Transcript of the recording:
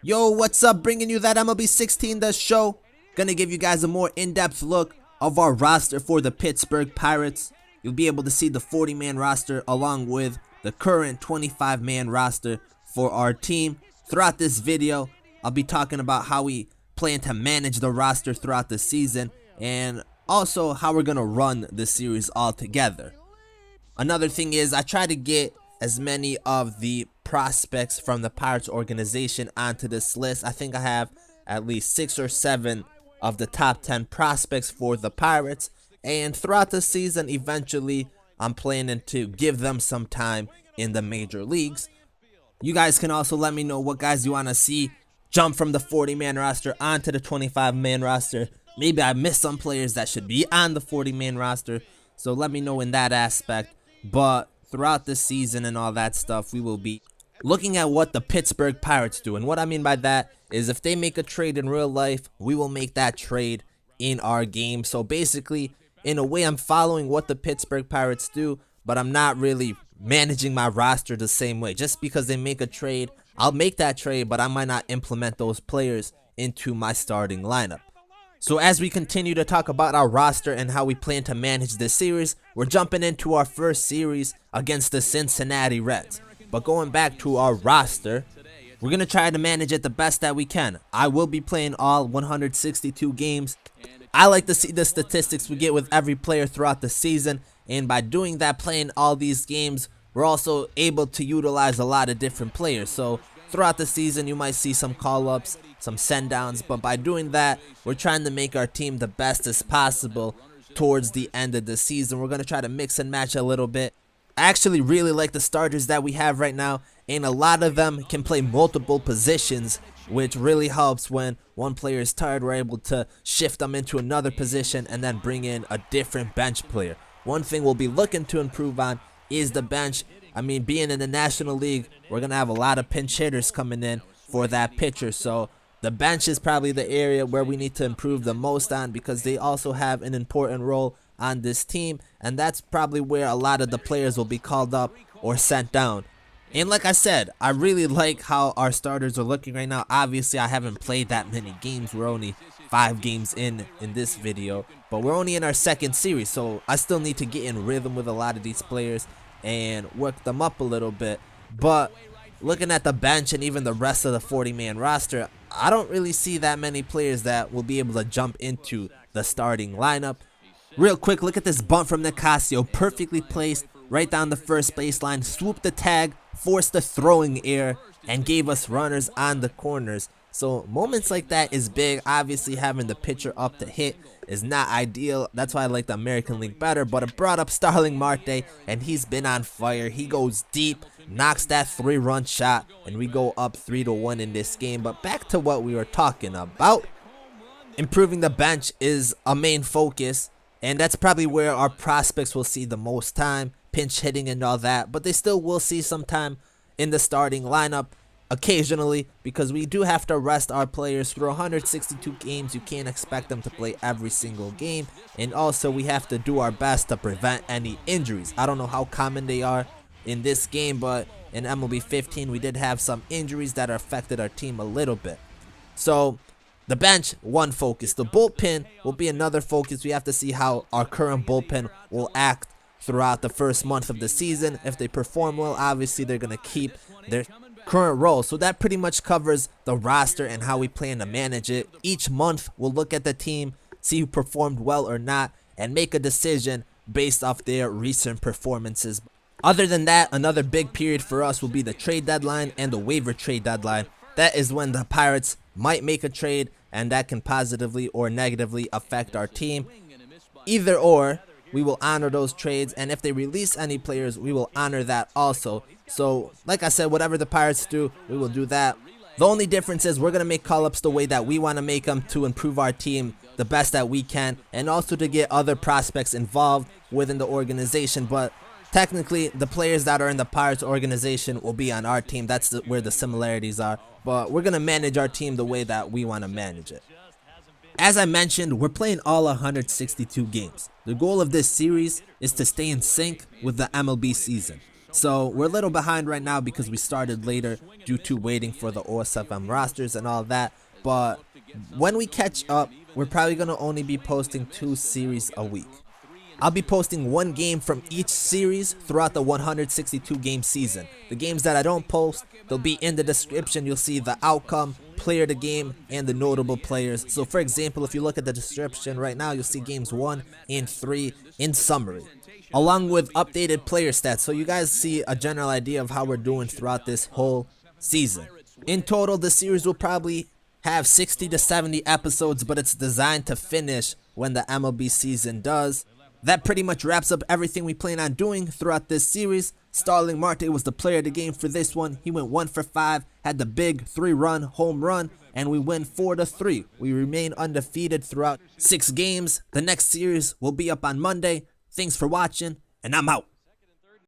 Yo, what's up? Bringing you that MLB 16 The Show. Gonna give you guys a more in-depth look of our roster for the Pittsburgh Pirates. You'll be able to see the 40-man roster along with the current 25-man roster for our team. Throughout this video, I'll be talking about how we plan to manage the roster throughout the season and also how we're gonna run the series all together. Another thing is I try to get as many of the prospects from the Pirates organization onto this list. I think I have at least 6 or 7 of the top 10 prospects for the Pirates, and throughout the season eventually I'm planning to give them some time in the major leagues. You guys can also let me know what guys you want to see jump from the 40-man roster onto the 25-man roster. Maybe I missed some players that should be on the 40-man roster, so let me know in that aspect. But throughout the season and all that stuff, we will be looking at what the Pittsburgh Pirates do. And what I mean by that is if they make a trade in real life, we will make that trade in our game. So basically, in a way, I'm following what the Pittsburgh Pirates do, but I'm not really managing my roster the same way. Just because they make a trade, I'll make that trade, but I might not implement those players into my starting lineup. So as we continue to talk about our roster and how we plan to manage this series, we're jumping into our first series against the Cincinnati Reds. But going back to our roster, we're going to try to manage it the best that we can. I will be playing all 162 games. I like to see the statistics we get with every player throughout the season, and by doing that, playing all these games, we're also able to utilize a lot of different players. So throughout the season, you might see some call-ups, some send-downs, but by doing that, we're trying to make our team the best as possible towards the end of the season. We're going to try to mix and match a little bit. I actually really like the starters that we have right now, and a lot of them can play multiple positions, which really helps when one player is tired. We're able to shift them into another position and then bring in a different bench player. One thing we'll be looking to improve on is the bench. I mean, being in the National League, we're going to have a lot of pinch hitters coming in for that pitcher, so the bench is probably the area where we need to improve the most on, because they also have an important role on this team, and that's probably where a lot of the players will be called up or sent down. And like I said, I really like how our starters are looking right now. Obviously, I haven't played that many games. We're only 5 games in this video, but we're only in our second series, so I still need to get in rhythm with a lot of these players and work them up a little bit. But looking at the bench and even the rest of the 40-man roster, I don't really see that many players that will be able to jump into the starting lineup. Real quick, look at this bunt from Nicasio, perfectly placed right down the first baseline, swooped the tag, forced the throwing error, and gave us runners on the corners. So moments like that is big. Obviously, having the pitcher up to hit is not ideal. That's why I like the American League better, but it brought up Starling Marte, and he's been on fire. He goes deep, knocks that 3-run shot, and we go up 3-1 in this game. But back to what we were talking about. Improving the bench is a main focus, and that's probably where our prospects will see the most time, pinch hitting and all that, but they still will see some time in the starting lineup occasionally, because we do have to rest our players. Through 162 games, you can't expect them to play every single game, and also we have to do our best to prevent any injuries. I don't know how common they are in this game, but in MLB 15 we did have some injuries that affected our team a little bit. So the bench, one focus. The bullpen will be another focus. We have to see how our current bullpen will act throughout the first month of the season. If they perform well, obviously they're going to keep their current role. So that pretty much covers the roster and how we plan to manage it. Each month we'll look at the team, see who performed well or not, and make a decision based off their recent performances. Other than that, another big period for us will be the trade deadline and the waiver trade deadline. That is when the Pirates might make a trade, and that can positively or negatively affect our team. Either or, we will honor those trades, and if they release any players, we will honor that also. So like I said, whatever the Pirates do, we will do that. The only difference is we're going to make call-ups the way that we want to make them to improve our team the best that we can, and also to get other prospects involved within the organization. But technically, the players that are in the Pirates organization will be on our team. That's where the similarities are. But we're going to manage our team the way that we want to manage it. As I mentioned, we're playing all 162 games. The goal of this series is to stay in sync with the MLB season. So we're a little behind right now because we started later due to waiting for the OSFM rosters and all that. But when we catch up, we're probably going to only be posting 2 series a week. I'll be posting 1 game from each series throughout the 162 game season. The games that I don't post, they'll be in the description. You'll see the outcome, player of the game, and the notable players. So for example, if you look at the description right now, you'll see games 1 and 3 in summary, along with updated player stats. So you guys see a general idea of how we're doing throughout this whole season. In total, the series will probably have 60 to 70 episodes, but it's designed to finish when the MLB season does. That pretty much wraps up everything we plan on doing throughout this series. Starling Marte was the player of the game for this one. He went 1 for 5, had the big 3-run home run, and we win 4-3. We remain undefeated throughout 6 games. The next series will be up on Monday. Thanks for watching, and I'm out.